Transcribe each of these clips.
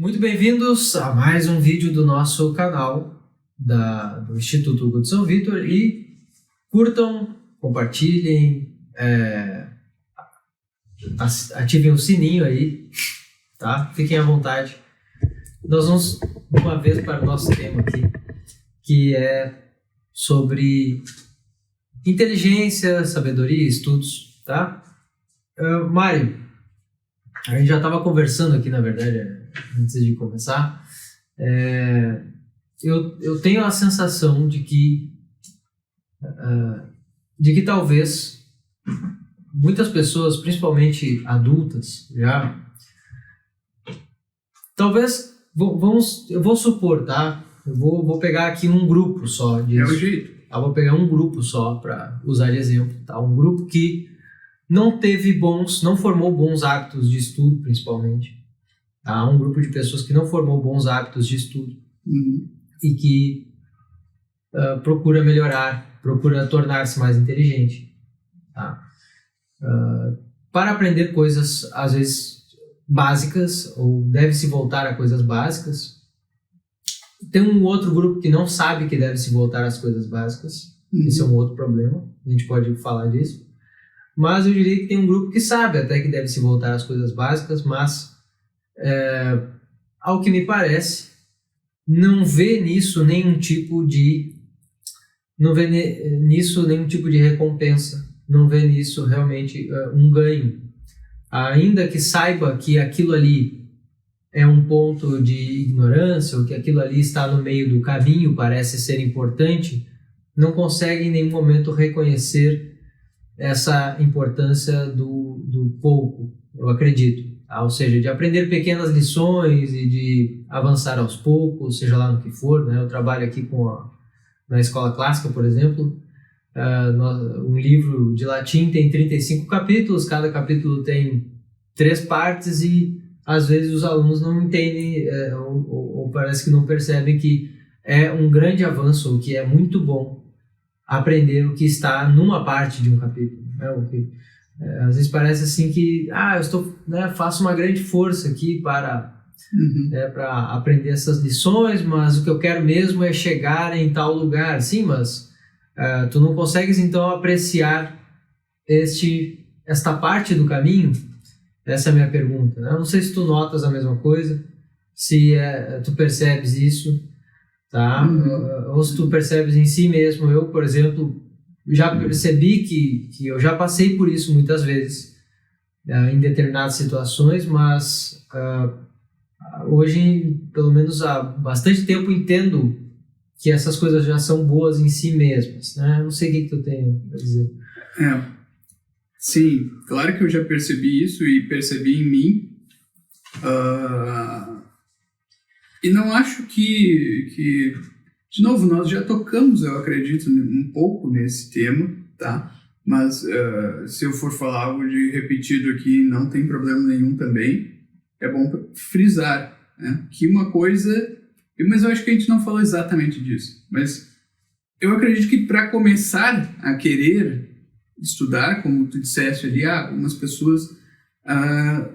Muito bem-vindos a mais um vídeo do nosso canal do Instituto Hugo de São Vítor e curtam, compartilhem, ativem o sininho aí, tá? Fiquem à vontade. Nós vamos uma vez para o nosso tema aqui, que é sobre inteligência, sabedoria e estudos, tá? Mário, a gente já estava conversando aqui, na verdade, antes de começar. Eu tenho a sensação de que talvez muitas pessoas, principalmente adultas, já talvez eu vou supor, tá? Eu vou pegar aqui um grupo só disso. É o jeito. Eu vou pegar um grupo só para usar de exemplo, tá? Um grupo que não formou bons hábitos de estudo, principalmente. Tá? Um grupo de pessoas que não formou bons hábitos de estudo e que procura melhorar, procura tornar-se mais inteligente, tá? Para aprender coisas, às vezes, básicas, ou deve se voltar a coisas básicas. Tem um outro grupo que não sabe que deve se voltar às coisas básicas. Esse é um outro problema, a gente pode falar disso. Mas eu diria que tem um grupo que sabe até que deve se voltar às coisas básicas, mas, ao que me parece, não vê nisso nenhum tipo de recompensa, não vê nisso realmente um ganho. Ainda que saiba que aquilo ali é um ponto de ignorância, ou que aquilo ali está no meio do caminho, parece ser importante, não consegue em nenhum momento reconhecer essa importância do pouco, eu acredito. Ou seja, de aprender pequenas lições e de avançar aos poucos, seja lá no que for, né? Eu trabalho aqui na escola clássica, por exemplo. Um livro de latim tem 35 capítulos, cada capítulo tem 3 partes e às vezes os alunos não entendem ou parece que não percebem que é um grande avanço, ou que é muito bom aprender o que está numa parte de um capítulo, né? Às vezes parece assim que faço uma grande força aqui para aprender essas lições, mas o que eu quero mesmo é chegar em tal lugar. Sim, mas tu não consegues então apreciar esta parte do caminho? Essa é a minha pergunta, né? Eu não sei se tu notas a mesma coisa, se tu percebes isso, tá? Ou se tu percebes em si mesmo. Eu, por exemplo, já percebi que eu já passei por isso muitas vezes, em determinadas situações, mas hoje, pelo menos há bastante tempo, entendo que essas coisas já são boas em si mesmas, né? Eu não sei o que tu tem a dizer. Sim, claro que eu já percebi isso e percebi em mim. E não acho que... De novo, nós já tocamos, eu acredito, um pouco nesse tema, tá? Mas se eu for falar algo de repetido aqui, não tem problema nenhum também. É bom frisar, né? Que uma coisa... Mas eu acho que a gente não falou exatamente disso. Mas eu acredito que para começar a querer estudar, como tu disseste ali, algumas pessoas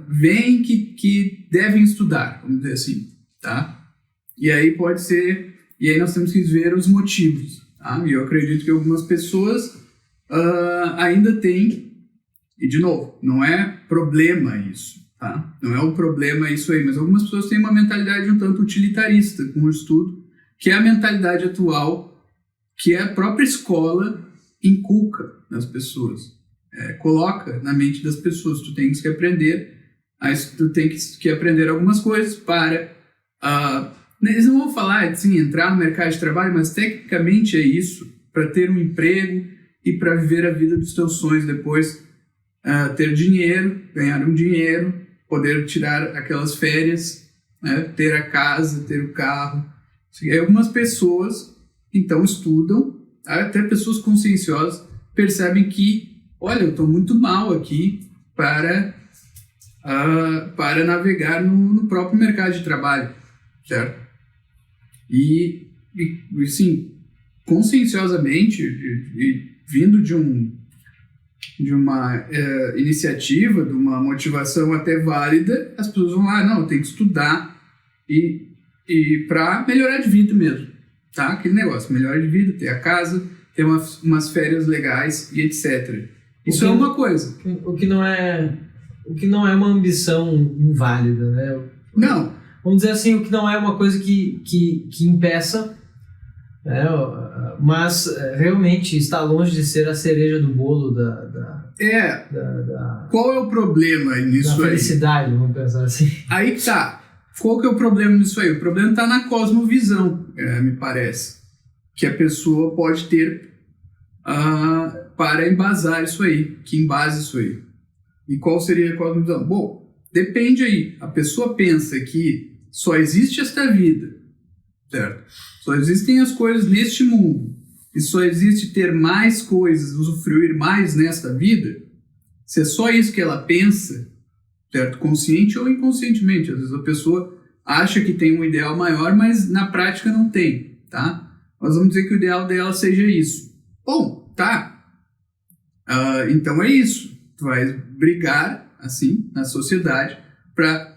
veem que devem estudar, vamos dizer assim, tá? E aí pode ser... E aí nós temos que ver os motivos, tá? E eu acredito que algumas pessoas ainda têm, e de novo, não é problema isso, tá? Não é um problema isso aí, mas algumas pessoas têm uma mentalidade um tanto utilitarista com o estudo, que é a mentalidade atual, que a própria escola inculca nas pessoas, coloca na mente das pessoas. Tu tens que aprender, algumas coisas para... eles não vão falar assim, entrar no mercado de trabalho, mas tecnicamente é isso, para ter um emprego e para viver a vida dos teus sonhos depois, ter dinheiro, ganhar um dinheiro, poder tirar aquelas férias, né? Ter a casa, ter o carro. E algumas pessoas então estudam, até pessoas conscienciosas percebem que, olha, eu estou muito mal aqui para navegar no próprio mercado de trabalho, certo? E sim, conscienciosamente, e vindo de uma iniciativa, de uma motivação até válida, as pessoas vão lá, não, eu tenho que estudar e para melhorar de vida mesmo, tá? Aquele negócio, melhorar de vida, ter a casa, ter umas férias legais e etc. Isso é uma coisa. O que não é uma ambição inválida, né? Não. Vamos dizer assim, o que não é uma coisa que impeça, né? Mas realmente está longe de ser a cereja do bolo Qual é o problema nisso aí? Da felicidade, vamos pensar assim. Aí que tá. Qual que é o problema nisso aí? O problema está na cosmovisão, me parece. Que a pessoa pode ter para embasar isso aí, que embase isso aí. E qual seria a cosmovisão? Bom, depende aí. A pessoa pensa que só existe esta vida, certo? Só existem as coisas neste mundo, e só existe ter mais coisas, usufruir mais nesta vida. Se é só isso que ela pensa, certo? Consciente ou inconscientemente. Às vezes a pessoa acha que tem um ideal maior, mas na prática não tem, tá? Nós vamos dizer que o ideal dela seja isso. Bom, tá. Então é isso. Tu vai brigar, assim, na sociedade para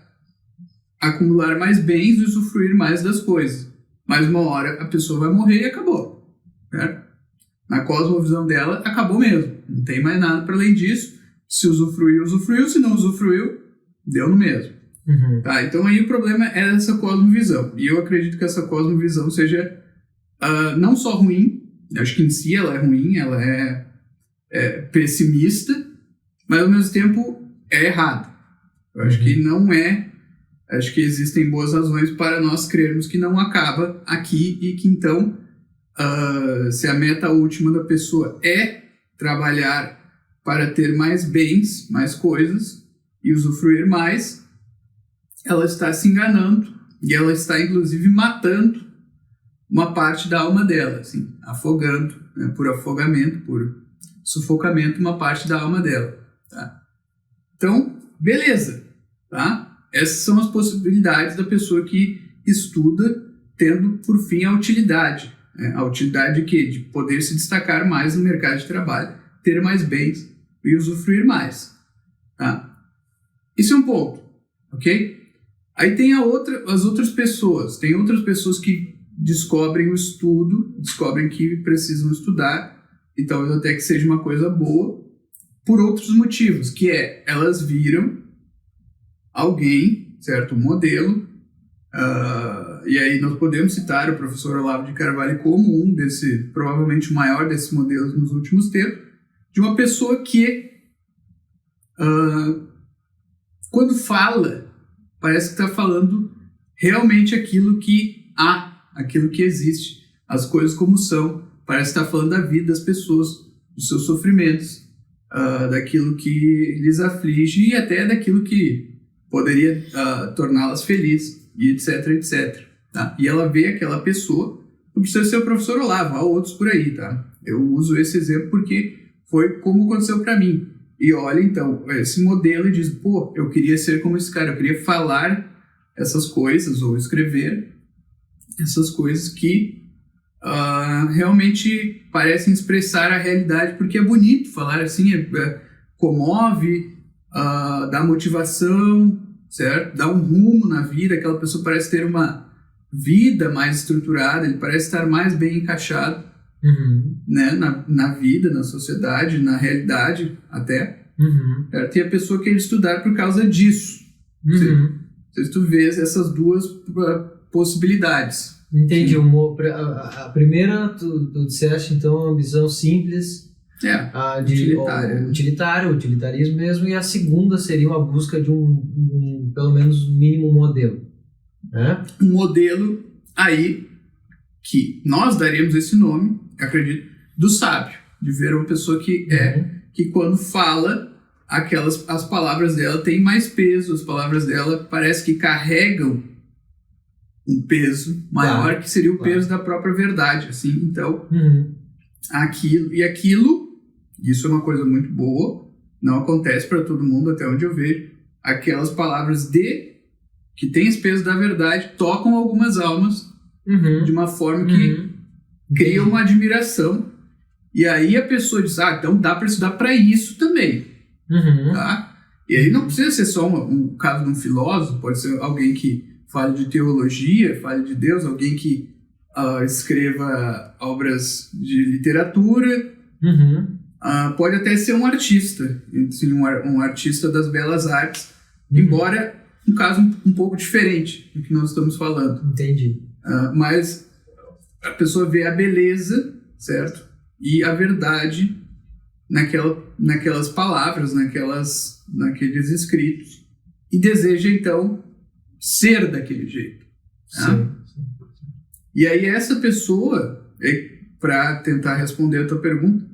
acumular mais bens e usufruir mais das coisas. Mas uma hora a pessoa vai morrer e acabou, certo? Na cosmovisão dela, acabou mesmo. Não tem mais nada para além disso. Se usufruiu, usufruiu. Se não usufruiu, deu no mesmo. Uhum. Tá, então aí o problema é essa cosmovisão. E eu acredito que essa cosmovisão seja não só ruim, acho que em si ela é ruim, ela é pessimista, mas ao mesmo tempo é errada. Eu acho que não é. Acho que existem boas razões para nós crermos que não acaba aqui e que então, se a meta última da pessoa é trabalhar para ter mais bens, mais coisas e usufruir mais, ela está se enganando e ela está inclusive matando uma parte da alma dela, assim, afogando, né, por afogamento, por sufocamento, uma parte da alma dela. Tá? Então, beleza, tá? Essas são as possibilidades da pessoa que estuda, tendo por fim a utilidade. Né? A utilidade de quê? De poder se destacar mais no mercado de trabalho, ter mais bens e usufruir mais. Tá? Isso é um ponto, ok? Aí tem as outras pessoas. Tem outras pessoas que descobrem o estudo, descobrem que precisam estudar, e talvez até que seja uma coisa boa, por outros motivos, que elas viram alguém, certo? Um modelo, e aí nós podemos citar o professor Olavo de Carvalho como provavelmente o maior desses modelos nos últimos tempos, de uma pessoa que, quando fala, parece que está falando realmente aquilo que aquilo que existe, as coisas como são, parece que está falando da vida das pessoas, dos seus sofrimentos, daquilo que lhes aflige e até daquilo que poderia torná-las felizes, e etc, etc. Tá? E ela vê aquela pessoa, não precisa ser o professor Olavo, há outros por aí, tá? Eu uso esse exemplo porque foi como aconteceu para mim. E olha, então, esse modelo e diz, pô, eu queria ser como esse cara, eu queria falar essas coisas, ou escrever essas coisas que realmente parecem expressar a realidade, porque é bonito falar assim, comove, dá motivação, certo? Dá um rumo na vida, aquela pessoa parece ter uma vida mais estruturada, ele parece estar mais bem encaixado, né? na vida, na sociedade, na realidade até. Certo? E a pessoa quer estudar por causa disso. Se tu vês essas duas possibilidades. Entendi. A primeira, tu disseste, então, uma visão simples, utilitarismo mesmo, e a segunda seria uma busca de pelo menos, mínimo modelo. Né? Um modelo aí que nós daríamos esse nome, acredito, do sábio, de ver uma pessoa que que quando fala, as palavras dela têm mais peso, as palavras dela parece que carregam um peso maior, que seria o peso da própria verdade, assim. Então, aquilo, isso é uma coisa muito boa, não acontece para todo mundo, até onde eu vejo. Aquelas palavras que têm esse peso da verdade tocam algumas almas de uma forma que cria uma admiração, e aí a pessoa diz, então dá para estudar para isso também. Tá? E aí não precisa ser só um caso de um filósofo, pode ser alguém que fale de teologia, fale de Deus, alguém que escreva obras de literatura, pode até ser um artista, assim, um artista das belas artes, embora um caso um pouco diferente do que nós estamos falando. Entendi. Mas a pessoa vê a beleza, certo? E a verdade naquelas palavras, naqueles escritos, e deseja, então, ser daquele jeito. Tá? Sim. E aí essa pessoa, para tentar responder a tua pergunta,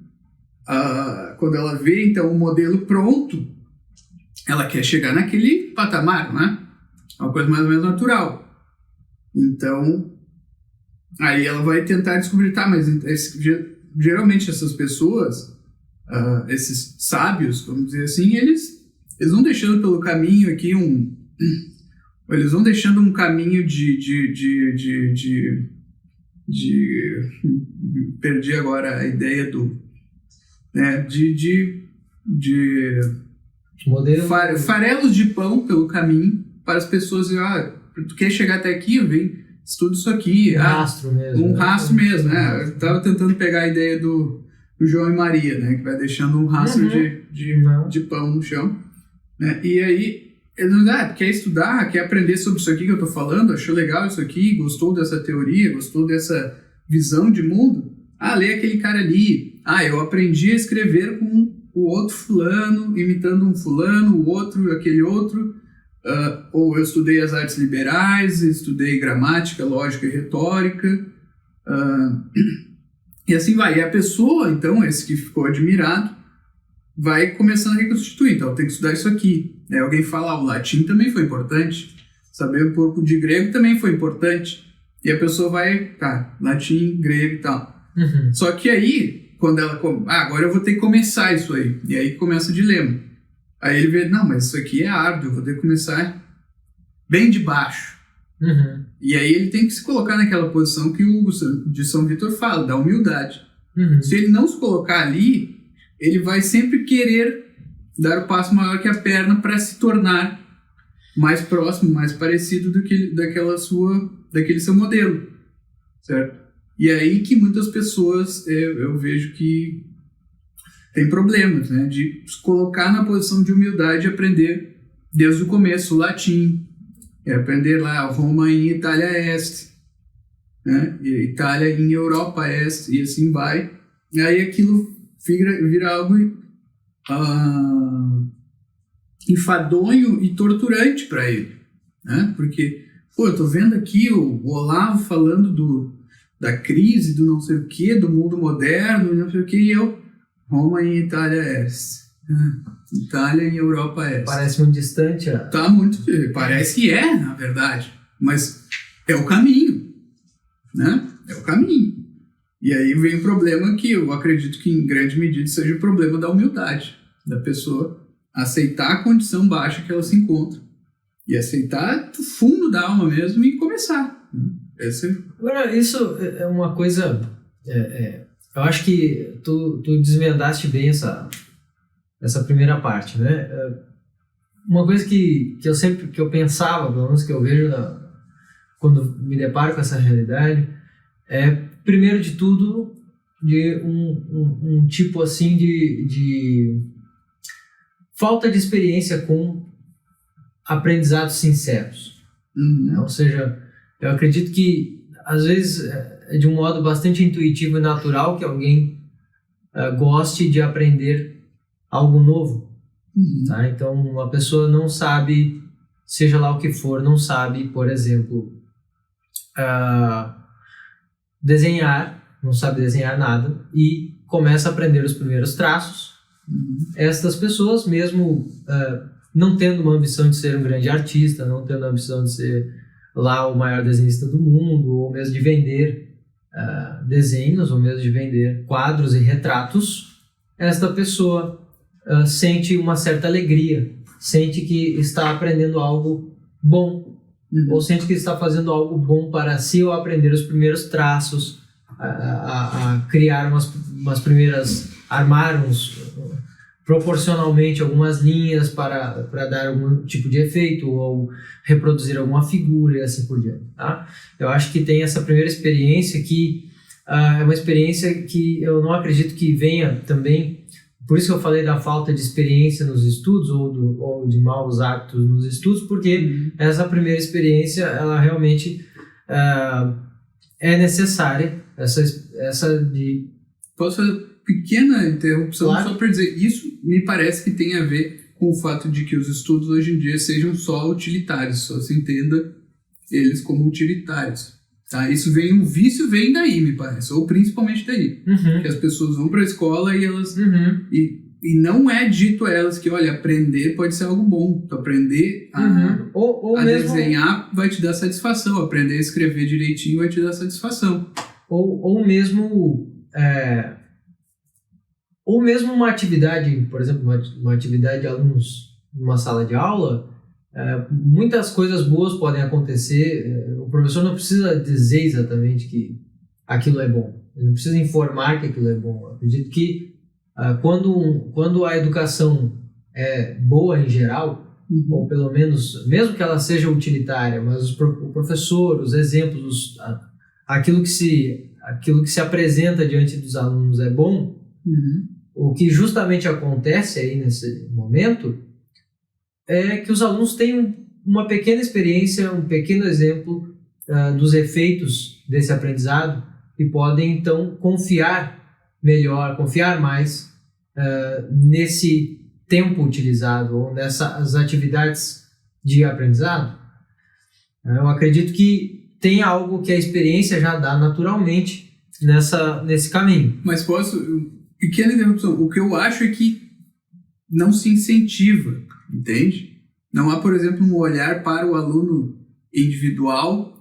quando ela vê, então, o modelo pronto, ela quer chegar naquele patamar, né? Uma coisa mais ou menos natural. Então, aí ela vai tentar descobrir, mas geralmente essas pessoas, esses sábios, vamos dizer assim, eles vão deixando pelo caminho aqui eles vão deixando um caminho perdi agora a ideia modelo... farelos de pão pelo caminho para as pessoas dizerem, tu quer chegar até aqui, estuda isso aqui. Rastro mesmo. Um rastro mesmo, né? Eu estava tentando pegar a ideia do João e Maria, né? Que vai deixando um rastro de pão no chão. Né? E aí, ele não quer estudar, quer aprender sobre isso aqui que eu estou falando, achou legal isso aqui, gostou dessa teoria, gostou dessa visão de mundo. Lê aquele cara ali. Eu aprendi a escrever com o outro fulano, imitando um fulano, o outro, aquele outro. Ou eu estudei as artes liberais, estudei gramática, lógica e retórica, e assim vai. E a pessoa, então, esse que ficou admirado, vai começando a reconstituir. Então, tem que estudar isso aqui. Alguém fala, o latim também foi importante, saber um pouco de grego também foi importante. E a pessoa vai, latim, grego e tal. Só que aí, quando ela... agora eu vou ter que começar isso aí. E aí começa o dilema. Aí ele vê, mas isso aqui é árduo, eu vou ter que começar bem de baixo. E aí ele tem que se colocar naquela posição que o Hugo de São Vítor fala, da humildade. Se ele não se colocar ali, ele vai sempre querer dar o passo maior que a perna para se tornar mais próximo, mais parecido daquele seu modelo. Certo? E aí que muitas pessoas, eu vejo que tem problemas, né, de se colocar na posição de humildade e aprender desde o começo o latim, aprender lá Roma em Itália Est, né, e Itália em Europa Est, e assim vai. E aí aquilo vira algo enfadonho e torturante para ele, né, porque, eu tô vendo aqui o Olavo falando da crise, do não sei o que, do mundo moderno, não sei o que, e eu... Roma em Itália Est. Itália em Europa Est. Parece muito distante. Tá muito... Parece que na verdade. Mas é o caminho. Né? É o caminho. E aí vem o problema que eu acredito que em grande medida seja o problema da humildade. Da pessoa aceitar a condição baixa que ela se encontra. E aceitar do fundo da alma mesmo e começar. Agora, isso é uma coisa... eu acho que tu desvendaste bem essa primeira parte, né? Uma coisa que eu pensava, pelo menos que eu vejo quando me deparo com essa realidade, é, primeiro de tudo, de um tipo assim de falta de experiência com aprendizados sinceros. Ou seja, eu acredito que às vezes é de um modo bastante intuitivo e natural que alguém goste de aprender algo novo. Tá? Então, uma pessoa não sabe, seja lá o que for, não sabe, por exemplo, desenhar, não sabe desenhar nada e começa a aprender os primeiros traços. Estas pessoas, mesmo não tendo uma ambição de ser um grande artista, não tendo a ambição de ser lá o maior desenhista do mundo, ou mesmo de vender desenhos, ou mesmo de vender quadros e retratos, esta pessoa sente uma certa alegria, sente que está aprendendo algo bom, ou sente que está fazendo algo bom para si, ou aprender os primeiros traços, a criar umas primeiras, armar proporcionalmente algumas linhas para dar algum tipo de efeito ou reproduzir alguma figura e assim por diante, tá? Eu acho que tem essa primeira experiência que é uma experiência que eu não acredito que venha também, por isso que eu falei da falta de experiência nos estudos ou de maus hábitos nos estudos, porque essa primeira experiência, ela realmente é necessária, essa de... Posso fazer pequena interrupção, claro. Só para dizer, isso me parece que tem a ver com o fato de que os estudos hoje em dia sejam só utilitários, só se entenda eles como utilitários, tá? Um vício vem daí, me parece, ou principalmente daí, que as pessoas vão para a escola e elas e não é dito a elas que, olha, aprender pode ser algo bom, tu aprender a mesmo... desenhar vai te dar satisfação, aprender a escrever direitinho vai te dar satisfação, ou mesmo uma atividade, por exemplo, uma atividade de alunos numa sala de aula, muitas coisas boas podem acontecer. O professor não precisa dizer exatamente que aquilo é bom, ele não precisa informar que aquilo é bom. Eu acredito que quando a educação é boa em geral, ou pelo menos, mesmo que ela seja utilitária, mas o professor, os exemplos, aquilo que se apresenta diante dos alunos é bom, o que justamente acontece aí nesse momento é que os alunos têm uma pequena experiência, um pequeno exemplo dos efeitos desse aprendizado e podem então confiar mais nesse tempo utilizado ou nessas atividades de aprendizado. Eu acredito que tem algo que a experiência já dá naturalmente nesse caminho. Mas pequena interrupção, o que eu acho é que não se incentiva, entende? Não há, por exemplo, um olhar para o aluno individual.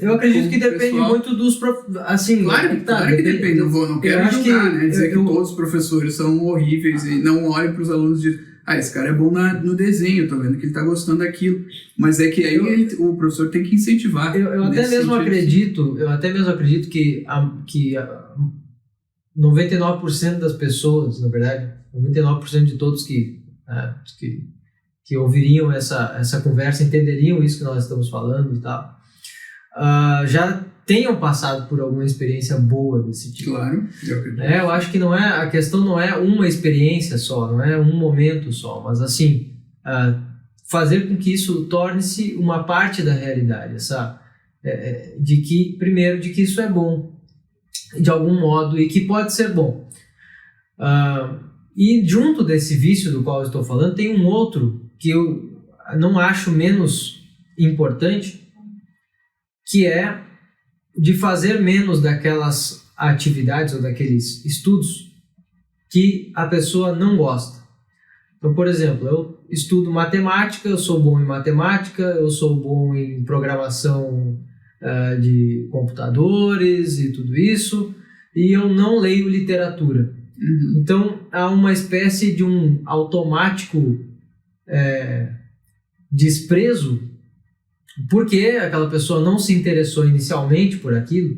Eu acredito que depende muito dos assim. Claro que depende. Não quero julgar, dizer que todos os professores são horríveis e não olhem para os alunos e dizem, esse cara é bom no desenho, tô vendo que ele está gostando daquilo. Mas é que aí o professor tem que incentivar. Eu até mesmo acredito que 99% das pessoas, na verdade, 99% de todos que ouviriam essa conversa, entenderiam isso que nós estamos falando e tal, já tenham passado por alguma experiência boa desse tipo. Claro. Eu acho que a questão não é uma experiência só, não é um momento só, mas assim, fazer com que isso torne-se uma parte da realidade, de que isso é bom, de algum modo, e que pode ser bom. E junto desse vício do qual eu estou falando, tem um outro que eu não acho menos importante, que é de fazer menos daquelas atividades ou daqueles estudos que a pessoa não gosta. Então, por exemplo, eu estudo matemática, eu sou bom em matemática, eu sou bom em programação de computadores e tudo isso, e eu não leio literatura. Então, há uma espécie de um automático desprezo, porque aquela pessoa não se interessou inicialmente por aquilo.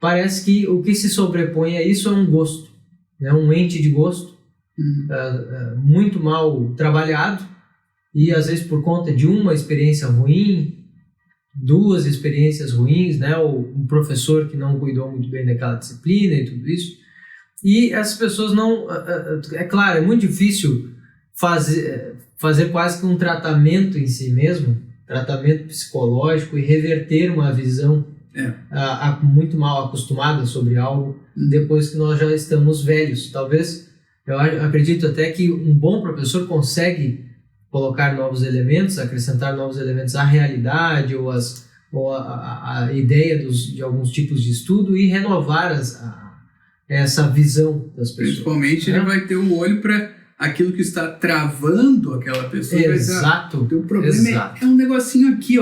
Parece que o que se sobrepõe a isso é um gosto, um ente de gosto, muito mal trabalhado, e às vezes por conta de uma experiência ruim, 2 experiências ruins, ou um professor que não cuidou muito bem daquela disciplina e tudo isso. E essas pessoas não... É claro, é muito difícil fazer quase que um tratamento em si mesmo, tratamento psicológico, e reverter uma visão muito mal acostumada sobre algo depois que nós já estamos velhos. Talvez, eu acredito até que um bom professor consegue colocar novos elementos, acrescentar novos elementos à realidade ou a ideia de alguns tipos de estudo e renovar essa visão das pessoas. Principalmente ele vai ter um olho para aquilo que está travando aquela pessoa. Exato. O teu problema é um negocinho aqui,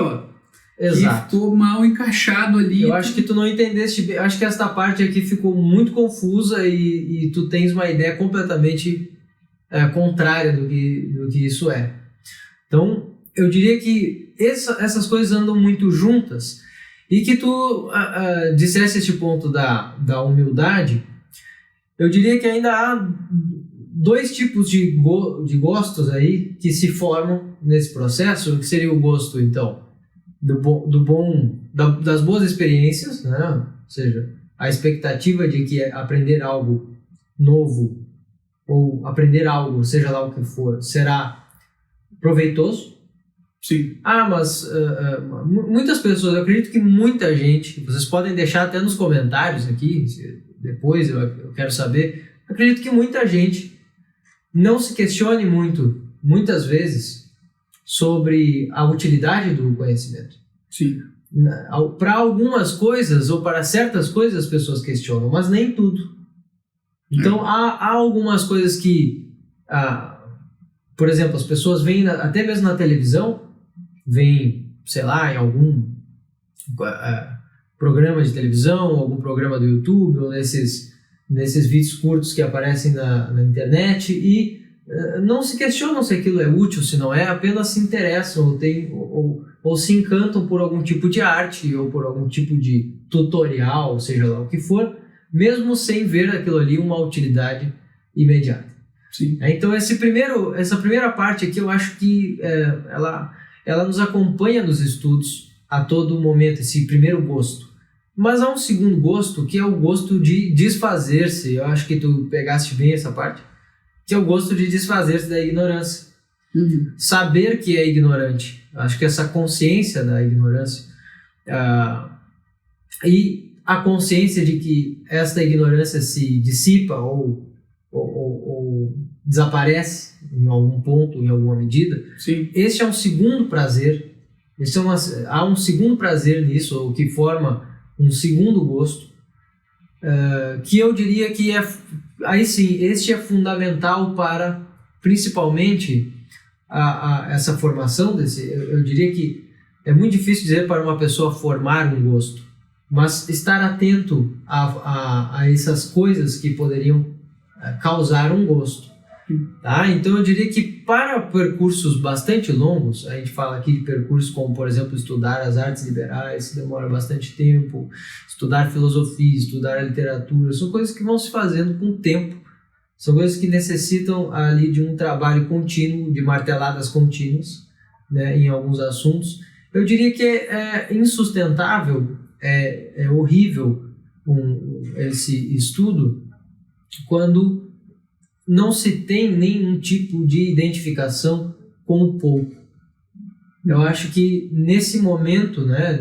Exato. Que ficou mal encaixado ali. Eu acho que tu não entendeste bem. Acho que esta parte aqui ficou muito confusa e tu tens uma ideia completamente contrária do que isso é. Então, eu diria que essas coisas andam muito juntas e que tu dissesse esse ponto da humildade. Eu diria que ainda há dois tipos de gostos aí que se formam nesse processo, que seria o gosto, então, das boas experiências, né? Ou seja, a expectativa de que aprender algo novo ou aprender algo, seja lá o que for, será proveitoso. Sim. Mas muitas pessoas, eu acredito que muita gente, vocês podem deixar até nos comentários aqui, depois eu quero saber, eu acredito que muita gente não se questione muitas vezes, sobre a utilidade do conhecimento. Sim. Para algumas coisas ou para certas coisas as pessoas questionam, mas nem tudo. Então há algumas coisas que, por exemplo, as pessoas veem até mesmo na televisão, veem, sei lá, em algum programa de televisão, algum programa do YouTube, ou nesses vídeos curtos que aparecem na internet, e não se questionam se aquilo é útil, se não é, apenas se interessam ou se encantam por algum tipo de arte ou por algum tipo de tutorial, seja lá o que for, mesmo sem ver aquilo ali uma utilidade imediata. Sim. Então essa primeira parte aqui eu acho que ela nos acompanha nos estudos a todo momento, esse primeiro gosto. Mas há um segundo gosto, que é o gosto de desfazer-se. Eu acho que tu pegaste bem essa parte, que é o gosto de desfazer-se da ignorância. Uhum. Saber que é ignorante. Acho que essa consciência da ignorância e a consciência de que esta ignorância se dissipa ou desaparece em algum ponto, em alguma medida. Sim. Este é um segundo prazer. Há um segundo prazer nisso, ou que forma um segundo gosto, que eu diria que aí sim, este é fundamental para, principalmente, essa formação desse. Eu diria que é muito difícil dizer para uma pessoa formar um gosto, mas estar atento a essas coisas que poderiam causar um gosto. Tá? Então eu diria que para percursos bastante longos, a gente fala aqui de percursos como, por exemplo, estudar as artes liberais, que demora bastante tempo, estudar filosofia, estudar a literatura, são coisas que vão se fazendo com o tempo, são coisas que necessitam ali de um trabalho contínuo, de marteladas contínuas, né, em alguns assuntos. Eu diria que é insustentável, é horrível esse estudo quando não se tem nenhum tipo de identificação com o pouco. Eu acho que nesse momento, né,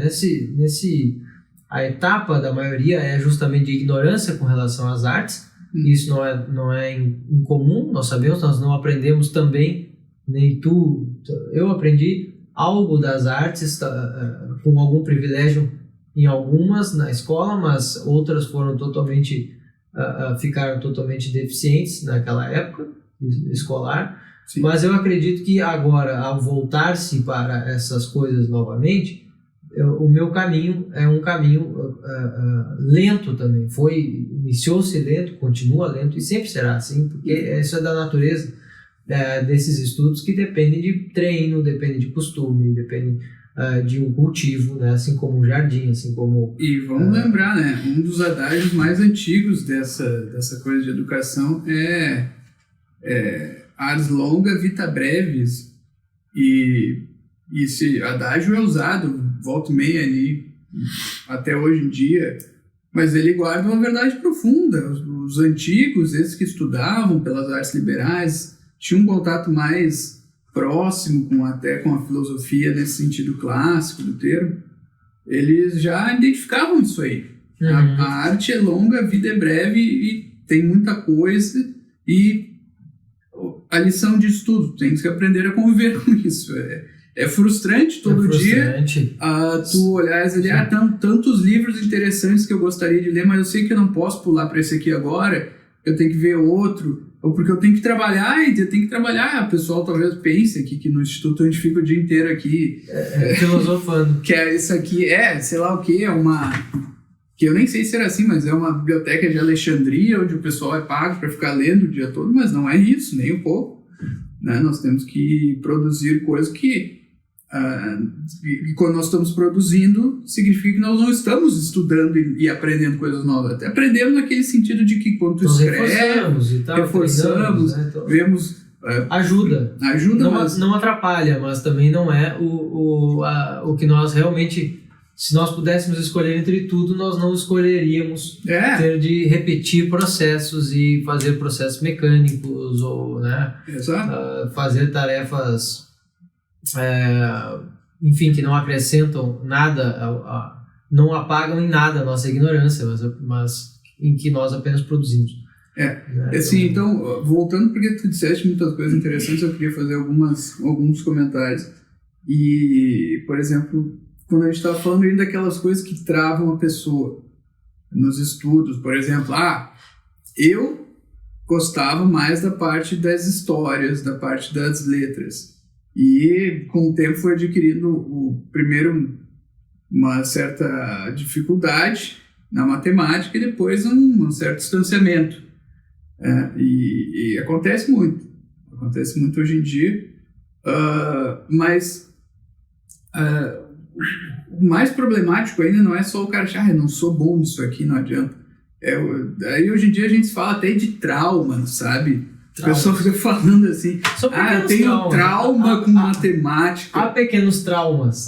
a etapa da maioria é justamente de ignorância com relação às artes. Isso não é incomum, nós sabemos, nós não aprendemos também, nem tu, eu aprendi algo das artes com algum privilégio em algumas na escola, mas outras foram ficaram totalmente deficientes naquela época escolar. Sim. Mas eu acredito que agora, ao voltar-se para essas coisas novamente, o meu caminho é um caminho lento também. Iniciou-se lento, continua lento e sempre será assim, porque isso é da natureza desses estudos, que dependem de treino, dependem de costume, dependem de um cultivo, né? Assim como um jardim, assim como... E vamos lembrar, né? Um dos adágios mais antigos dessa coisa de educação é ars longa, vita brevis, e esse adágio é usado volta e meia ali, até hoje em dia, mas ele guarda uma verdade profunda. Os antigos, esses que estudavam pelas artes liberais, tinham um contato mais próximo até com a filosofia nesse sentido clássico do termo, eles já identificavam isso aí. Uhum. A arte é longa, a vida é breve e tem muita coisa, e a lição de estudo, tem que aprender a conviver com isso. É frustrante todo dia tu olhares ali, tantos livros interessantes que eu gostaria de ler, mas eu sei que eu não posso pular para esse aqui agora, eu tenho que ver outro, ou porque eu tenho que trabalhar, o pessoal talvez pense aqui que no Instituto a gente fica o dia inteiro aqui filosofando. Que isso aqui sei lá o que, que eu nem sei se era assim, mas é uma biblioteca de Alexandria, onde o pessoal é pago para ficar lendo o dia todo, mas não é isso, nem um pouco. Né? Nós temos que produzir coisas que E quando nós estamos produzindo, significa que nós não estamos estudando e aprendendo coisas novas. Até aprendemos naquele sentido de que quando tu escreve, reforçamos, né? Então, vemos... ajuda, não atrapalha, mas também não é o que nós realmente... Se nós pudéssemos escolher entre tudo, nós não escolheríamos ter de repetir processos e fazer processos mecânicos ou, né, fazer tarefas, enfim, que não acrescentam nada, não apagam em nada a nossa ignorância, mas em que nós apenas produzimos. Assim, então, voltando, porque tu disseste muitas coisas interessantes, eu queria fazer alguns comentários. E, por exemplo, quando a gente estava falando ainda daquelas coisas que travam a pessoa nos estudos, por exemplo, eu gostava mais da parte das histórias, da parte das letras. E com o tempo foi adquirindo primeiro uma certa dificuldade na matemática e depois um certo distanciamento. E acontece muito hoje em dia, mas o mais problemático ainda não é só o cara achar, eu não sou bom nisso aqui, não adianta. Aí hoje em dia a gente fala até de trauma, sabe? A pessoa fica falando assim, eu tenho trauma com matemática. Há pequenos traumas,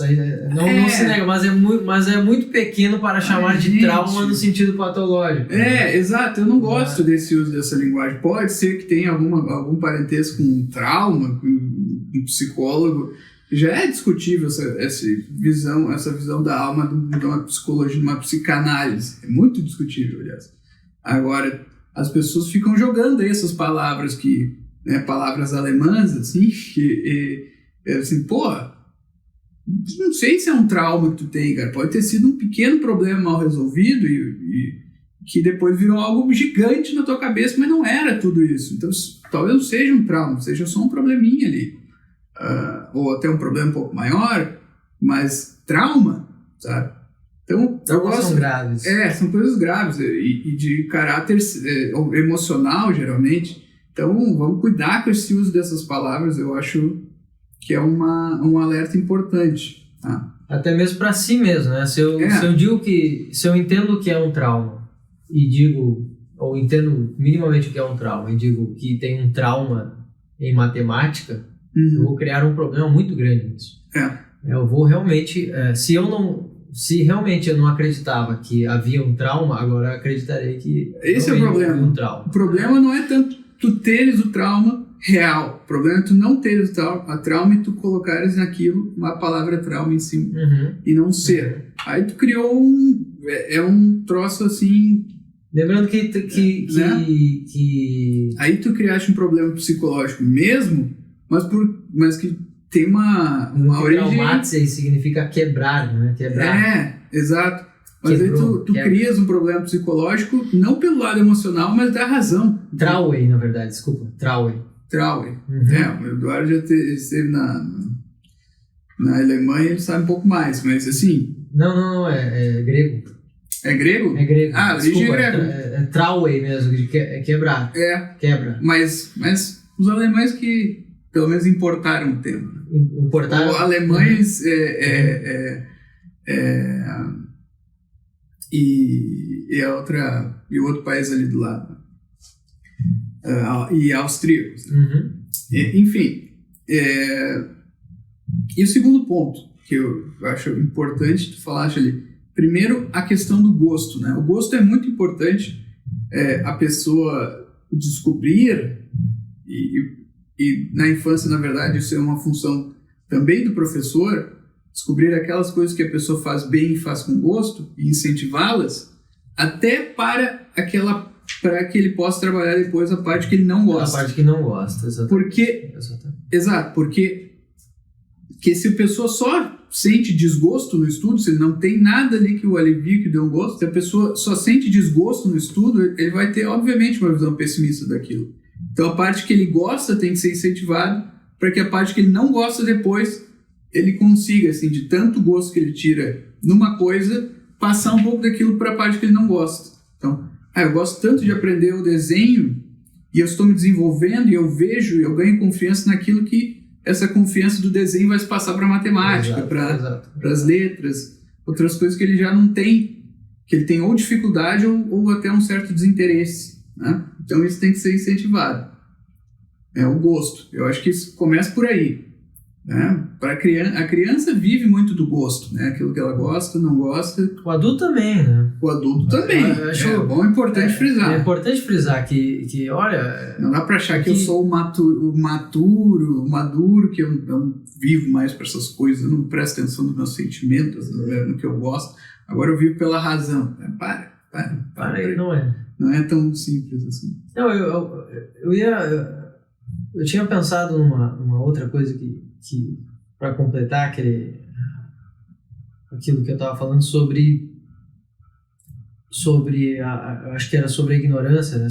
não se nega, mas é muito pequeno para chamar de trauma no sentido patológico. Exato, eu não gosto desse uso dessa linguagem. Pode ser que tenha algum parentesco com trauma, com um psicólogo. Já é discutível essa visão da alma de uma psicologia, de uma psicanálise. É muito discutível, aliás. Agora, as pessoas ficam jogando aí essas palavras palavras alemãs, assim, assim, não sei se é um trauma que tu tem, cara. Pode ter sido um pequeno problema mal resolvido e que depois virou algo gigante na tua cabeça, mas não era tudo isso. Então, talvez não seja um trauma, seja só um probleminha ali. Ou até um problema um pouco maior, mas trauma, sabe? Então, são graves. São coisas graves e de caráter emocional, geralmente. Então, vamos cuidar com esse uso dessas palavras. Eu acho que é um alerta importante. Tá? Até mesmo para si mesmo, né? Se eu entendo que é um trauma ou entendo minimamente o que é um trauma e digo que tem um trauma em matemática, eu vou criar um problema muito grande nisso. Eu vou realmente, se realmente eu não acreditava que havia um trauma, agora eu acreditarei que esse é o problema. Havia um trauma. O problema não é tanto tu teres o trauma real, o problema é tu não teres o trauma e tu colocares naquilo uma palavra trauma em cima e não ser. Aí tu criou um troço assim. Lembrando que aí tu criaste um problema psicológico mesmo, mas que tem uma origem... Traumatizei significa quebrar, né? Quebrar. Exato. Mas aí tu crias um problema psicológico, não pelo lado emocional, mas da razão. Trauer, na verdade, desculpa. Trauer. O Eduardo já esteve na Alemanha, ele sabe um pouco mais, mas assim... Não, é grego. É grego? É grego. A origem é grego. É trauer mesmo, é quebrar. Quebra. Mas os alemães que pelo menos importaram o tema. Importaram? Alemães e o outro país ali do lado. E austríacos. Enfim. E o segundo ponto que eu acho importante tu falaste ali. Primeiro, a questão do gosto, né? O gosto é muito importante, a pessoa descobrir e na infância, na verdade, isso é uma função também do professor, descobrir aquelas coisas que a pessoa faz bem e faz com gosto e incentivá-las até para que ele possa trabalhar depois a parte que ele não gosta. A parte que não gosta, exatamente. Porque se a pessoa só sente desgosto no estudo, se ele não tem nada ali que o alivie, que dê um gosto, se a pessoa só sente desgosto no estudo, ele vai ter, obviamente, uma visão pessimista daquilo. Então a parte que ele gosta tem que ser incentivada para que a parte que ele não gosta depois ele consiga, assim, de tanto gosto que ele tira numa coisa, passar um pouco daquilo para a parte que ele não gosta. Então, eu gosto tanto de aprender o desenho e eu estou me desenvolvendo e eu vejo e eu ganho confiança naquilo que essa confiança do desenho vai se passar para matemática, para as letras, outras coisas que ele já não tem, que ele tem ou dificuldade ou até um certo desinteresse, né? Então isso tem que ser incentivado. É o gosto. Eu acho que isso começa por aí, né? A criança vive muito do gosto, né? Aquilo que ela gosta, não gosta. O adulto também, né? O adulto também. Eu acho Importante frisar. É importante frisar que olha... Não dá pra achar que eu sou o maduro, que eu não vivo mais para essas coisas, eu não presto atenção nos meus sentimentos, no que eu gosto. Agora eu vivo pela razão. Para aí, não é. Não é tão simples assim. Não, eu tinha pensado numa outra coisa que para completar aquilo que eu estava falando sobre acho que era sobre a ignorância, né?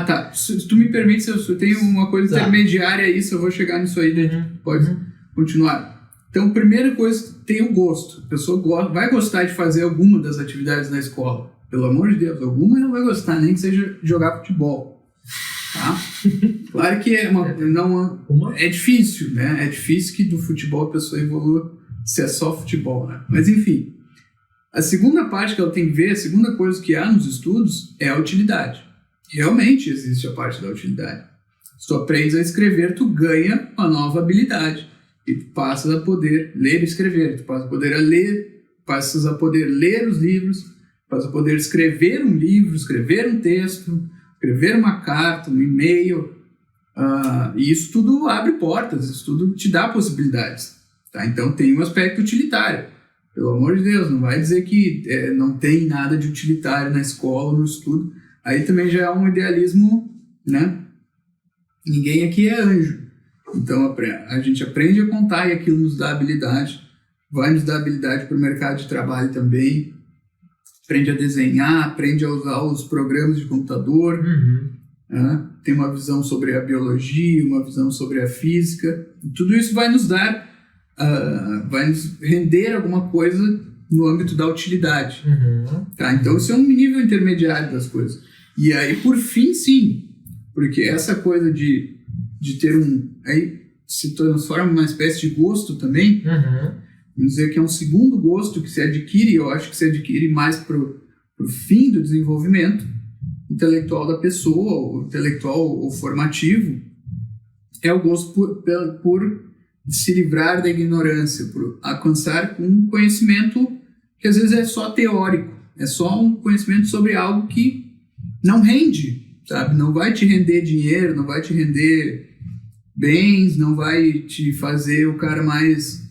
Tá. Se tu me permite, se eu tenho uma coisa intermediária a isso, eu vou chegar nisso aí, pode continuar. Então, primeira coisa, tem o gosto. A pessoa vai gostar de fazer alguma das atividades na escola. Pelo amor de Deus, alguma ela vai gostar, nem que seja jogar futebol. Tá? Claro que é difícil, né? É difícil que do futebol a pessoa evolua se é só futebol, né? Mas enfim, a segunda parte que ela tem que ver, a segunda coisa que há nos estudos é a utilidade. Realmente existe a parte da utilidade. Se tu aprendes a escrever, tu ganha uma nova habilidade e tu passas a poder ler e escrever, tu passas a poder ler os livros, passas a poder escrever um livro, escrever um texto, escrever uma carta, um e-mail, e isso tudo abre portas, isso tudo te dá possibilidades. Tá? Então tem um aspecto utilitário. Pelo amor de Deus, não vai dizer que não tem nada de utilitário na escola, no estudo. Aí também já é um idealismo, né? Ninguém aqui é anjo. Então a gente aprende a contar e aquilo nos dá habilidade, vai nos dar habilidade para o mercado de trabalho também. Aprende a desenhar, aprende a usar os programas de computador, né? Tem uma visão sobre a biologia, uma visão sobre a física. E tudo isso vai nos dar, vai nos render alguma coisa no âmbito da utilidade. Tá? Então, isso é um nível intermediário das coisas. E aí, por fim, sim, porque essa coisa de ter aí se transforma numa espécie de gosto também. Vamos dizer que é um segundo gosto que se adquire, eu acho que se adquire mais pro fim do desenvolvimento intelectual da pessoa, ou intelectual ou formativo, é o gosto por se livrar da ignorância, por alcançar um conhecimento que às vezes é só teórico, é só um conhecimento sobre algo que não rende, sabe? Não vai te render dinheiro, não vai te render bens, não vai te fazer o cara mais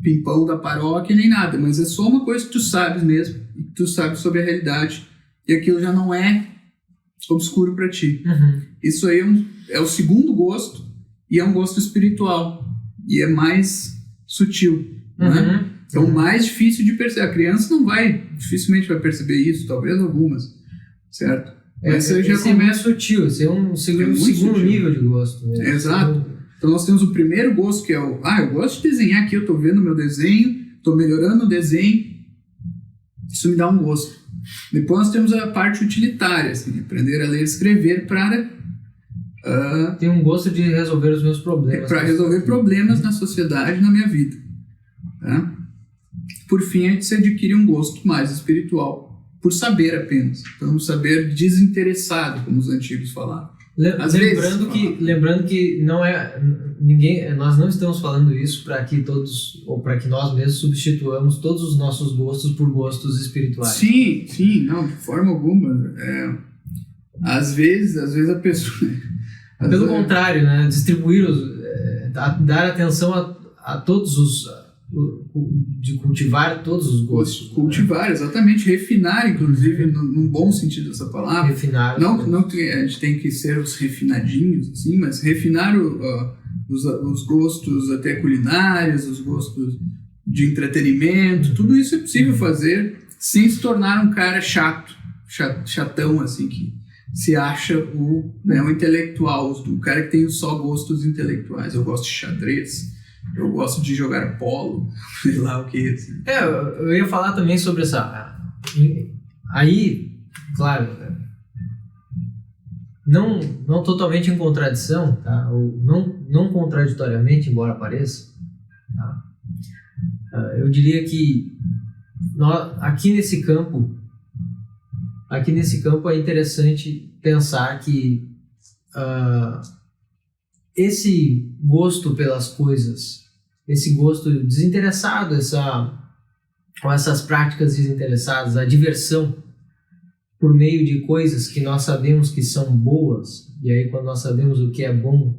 pimpão da paróquia nem nada, mas é só uma coisa que tu sabes mesmo, e que tu sabes sobre a realidade, e aquilo já não é obscuro para ti. Isso aí é o segundo gosto, e é um gosto espiritual, e é mais sutil, né? Então mais difícil de perceber. A criança dificilmente vai perceber isso, talvez algumas, certo? Mas já começa é mais sutil, esse é um segundo nível de gosto. Né? Exato. Então nós temos o primeiro gosto, que é eu gosto de desenhar aqui, eu estou vendo meu desenho, estou melhorando o desenho, isso me dá um gosto. Depois nós temos a parte utilitária, assim, aprender a ler e escrever para... Tem um gosto de resolver os meus problemas. Para resolver problemas na sociedade, na minha vida. Tá? Por fim, a gente se adquire um gosto mais espiritual, por saber apenas. Então, saber desinteressado, como os antigos falavam. Lembrando que não é ninguém, nós não estamos falando isso para que todos, ou para que nós mesmos substituamos todos os nossos gostos por gostos espirituais. Sim, não, de forma alguma. Às vezes a pessoa... Pelo contrário, né? Distribuir, dar atenção a todos os... de cultivar todos os gostos. Cultivar, exatamente. Refinar, inclusive, num bom sentido dessa palavra. Refinar. Não que a gente tem que ser os refinadinhos, assim, mas refinar os gostos até culinários, os gostos de entretenimento, tudo isso é possível fazer sem se tornar um cara chatão, assim, que se acha o intelectual, o cara que tem só gostos intelectuais. Eu gosto de xadrez, eu gosto de jogar polo, sei lá o que. Assim. Eu ia falar também sobre essa... Aí, claro, não totalmente em contradição, tá? Ou não contraditoriamente, embora pareça, tá? Eu diria que aqui nesse campo é interessante pensar que esse gosto pelas coisas, esse gosto desinteressado, essas práticas desinteressadas, a diversão por meio de coisas que nós sabemos que são boas, e aí quando nós sabemos o que é bom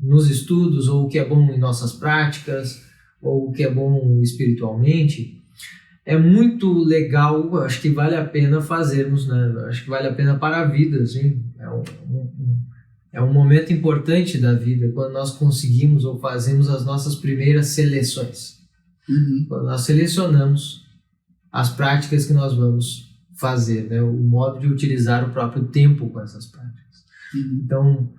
nos estudos, ou o que é bom em nossas práticas, ou o que é bom espiritualmente, é muito legal, acho que vale a pena fazermos, né? Acho que vale a pena para a vida, assim. É um momento importante da vida, quando nós conseguimos ou fazemos as nossas primeiras seleções. Quando nós selecionamos as práticas que nós vamos fazer, né? O modo de utilizar o próprio tempo com essas práticas. Então,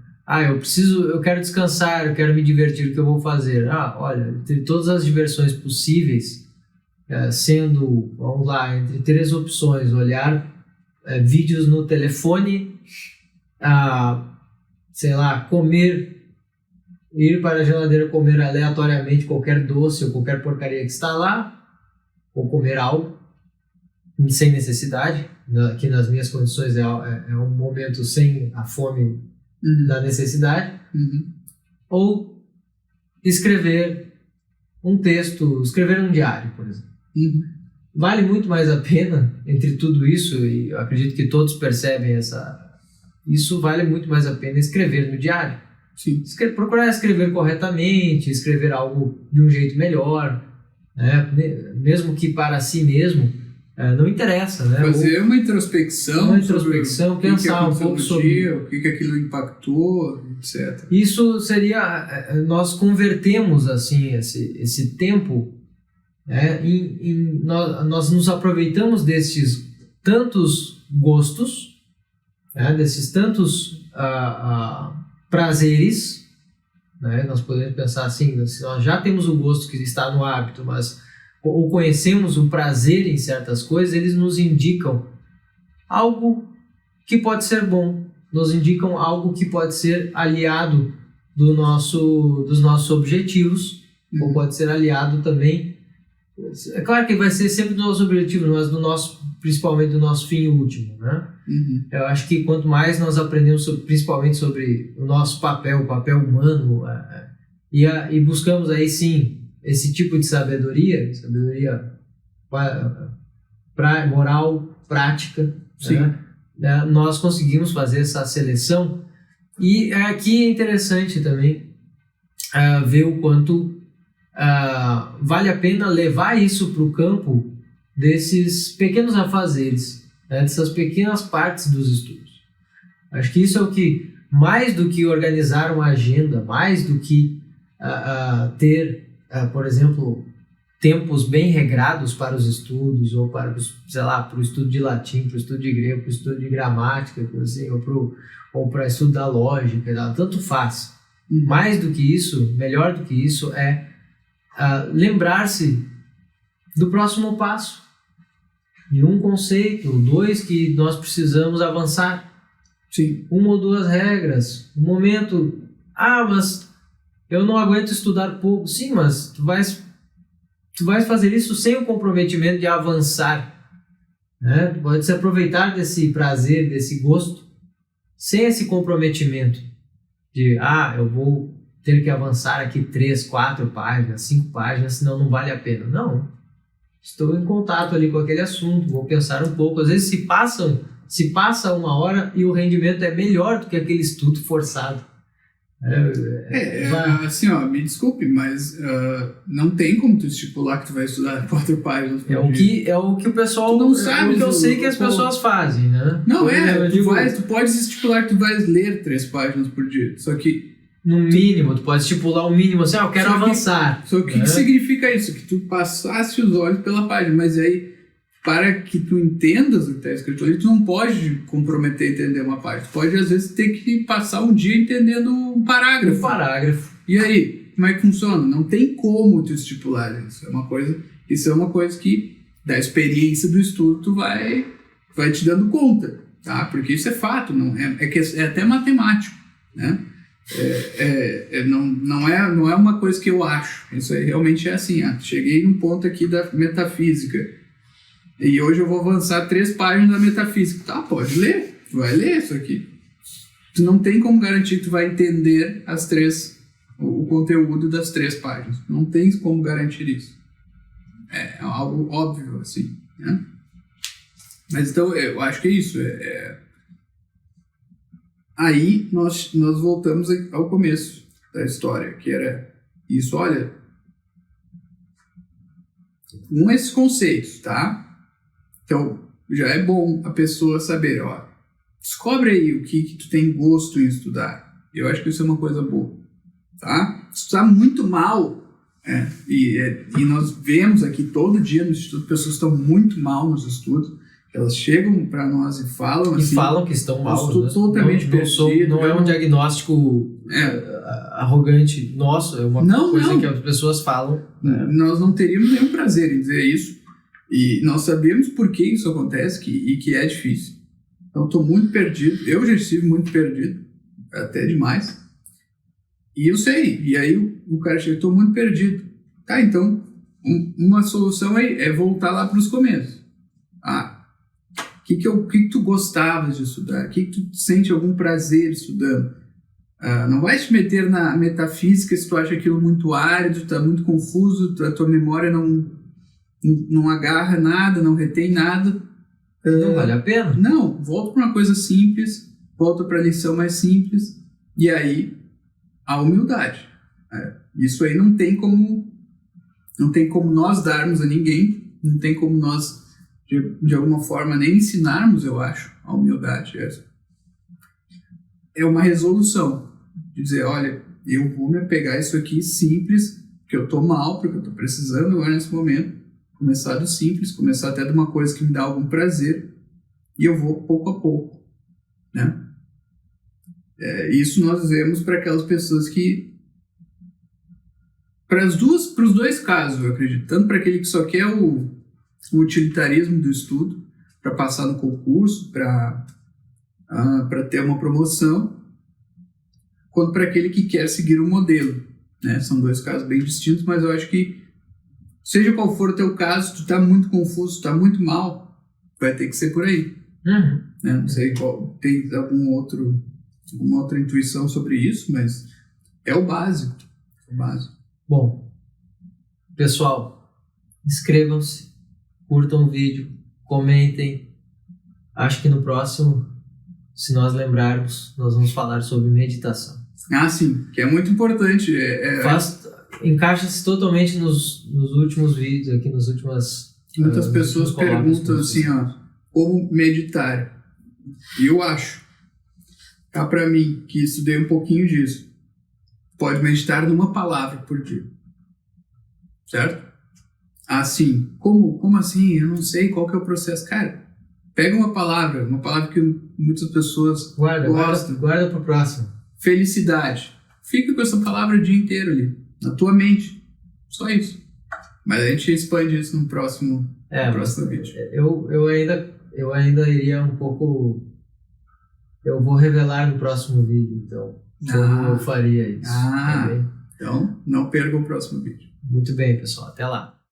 eu quero descansar, eu quero me divertir, o que eu vou fazer? Olha, entre todas as diversões possíveis, sendo, vamos lá, entre 3 opções, olhar vídeos no telefone, sei lá, ir para a geladeira comer aleatoriamente qualquer doce ou qualquer porcaria que está lá, ou comer algo sem necessidade. Aqui nas minhas condições é um momento sem a fome da necessidade. Ou escrever um texto, escrever um diário, por exemplo. Vale muito mais a pena, entre tudo isso, e eu acredito que todos percebem isso vale muito mais a pena escrever no diário. Sim. Procurar escrever corretamente, escrever algo de um jeito melhor, né? Mesmo que para si mesmo, não interessa, né? Fazer uma introspecção, pensar um pouco sobre o que aquilo impactou, etc. Isso seria, nós convertemos assim esse tempo, nós nos aproveitamos desses tantos gostos, desses tantos prazeres, né? Nós podemos pensar assim, se nós já temos o gosto que está no hábito, ou conhecemos o prazer em certas coisas, eles nos indicam algo que pode ser bom, nos indicam algo que pode ser aliado dos nossos objetivos, ou pode ser aliado também. É claro que vai ser sempre do nosso objetivo, mas principalmente do nosso fim último, né? Eu acho que quanto mais nós aprendemos principalmente sobre o nosso papel, o papel humano, e buscamos aí sim esse tipo de sabedoria moral, prática, né? Nós conseguimos fazer essa seleção. E aqui é interessante também ver o quanto vale a pena levar isso para o campo desses pequenos afazeres, né? Dessas pequenas partes dos estudos. Acho que isso é o que, mais do que organizar uma agenda, mais do que ter, por exemplo, tempos bem regrados para os estudos, ou para, sei lá, para o estudo de latim, para o estudo de grego, para o estudo de gramática, assim, ou para o estudo da lógica, tanto faz. Mais do que isso, melhor do que isso, é lembrar-se do próximo passo, de um conceito, 2 que nós precisamos avançar. Sim. 1 ou 2 regras, um momento. Mas eu não aguento estudar pouco. Sim, mas tu vais fazer isso sem o comprometimento de avançar, né? Tu pode se aproveitar desse prazer, desse gosto, sem esse comprometimento de eu vou ter que avançar aqui 3, 4 páginas, 5 páginas, senão não vale a pena. Não. Estou em contato ali com aquele assunto, vou pensar um pouco. Às vezes se passa 1 hora e o rendimento é melhor do que aquele estudo forçado. Assim, me desculpe, mas não tem como tu estipular que tu vai estudar 4 páginas por dia. É o que o pessoal tu não sabe, que eu sei que as pessoas fazem, né? Não, tu pode estipular que tu vais ler 3 páginas por dia, só que no mínimo, tu pode estipular um mínimo assim, eu quero avançar. Só que o que significa isso? Que tu passasse os olhos pela página, mas aí, para que tu entendas o que está escrito ali, tu não pode comprometer a entender uma página. Tu pode, às vezes, ter que passar um dia entendendo um parágrafo. E aí, como é que funciona? Não tem como tu estipular isso. Isso é uma coisa que, da experiência do estudo, tu vai te dando conta. tá? Porque isso é fato, não é até matemático, né? Não é uma coisa que eu acho, isso aí realmente é assim. Cheguei num ponto aqui da metafísica e hoje eu vou avançar 3 páginas da metafísica. Tá, pode ler, vai ler isso aqui. Tu não tem como garantir que tu vai entender o conteúdo das 3 páginas, não tem como garantir isso, é algo óbvio assim, né? Mas então eu acho que é isso. Aí nós voltamos ao começo da história, que era isso. Olha, esses conceitos, tá? Então já é bom a pessoa saber, ó, descobre aí o que tu tem gosto em estudar. Eu acho que isso é uma coisa boa, tá? Estudar muito mal, e nós vemos aqui todo dia no instituto pessoas que estão muito mal nos estudos. Elas chegam para nós e falam assim... E falam que estão mal. Estou totalmente perdido. Não é um diagnóstico arrogante nosso, é uma coisa que as pessoas falam. Nós não teríamos nenhum prazer em dizer isso. E nós sabemos por que isso acontece e que é difícil. Então, estou muito perdido. Eu já estive muito perdido, até demais. E eu sei. E aí o cara chega, estou muito perdido. Tá, então, uma solução é voltar lá para os começos. O que tu gostavas de estudar? O que tu sente algum prazer estudando? Não vai te meter na metafísica se tu acha aquilo muito árido, está muito confuso, a tua memória não agarra nada, não retém nada. Não vale a pena? Não, volta para uma coisa simples, volta para a lição mais simples, e aí a humildade. Isso aí não tem como nós darmos a ninguém, não tem como nós de alguma forma nem ensinarmos, eu acho, a humildade. É uma resolução de dizer, olha, eu vou me apegar a isso aqui simples, porque eu estou mal, porque eu estou precisando agora nesse momento, começar do simples, começar até de uma coisa que me dá algum prazer, e eu vou pouco a pouco, né? Isso nós vemos para aquelas pessoas que, para os 2 casos, eu acredito, tanto para aquele que só quer o utilitarismo do estudo, para passar no concurso, para ter uma promoção, quanto para aquele que quer seguir um modelo, né? São 2 casos bem distintos, mas eu acho que, seja qual for o teu caso, tu está muito confuso, está muito mal, vai ter que ser por aí. Uhum. Né? Não sei tem alguma outra intuição sobre isso, mas é o básico. Bom, pessoal, inscrevam-se, curtam o vídeo, comentem. Acho que no próximo, se nós lembrarmos, nós vamos falar sobre meditação. Sim, que é muito importante. Encaixa-se totalmente nos últimos vídeos aqui, nas últimas... Muitas pessoas perguntam assim, como meditar? E eu acho, para mim, que estudei um pouquinho disso, pode meditar numa palavra por dia. Certo? Assim, como assim? Eu não sei qual que é o processo. Cara, pega uma palavra que muitas pessoas gostam. Guarda pro próximo. Felicidade. Fica com essa palavra o dia inteiro ali, na tua mente. Só isso. Mas a gente expande isso no próximo vídeo. Eu ainda iria um pouco... Eu vou revelar no próximo vídeo, então. Como eu faria isso. Então, não perca o próximo vídeo. Muito bem, pessoal. Até lá.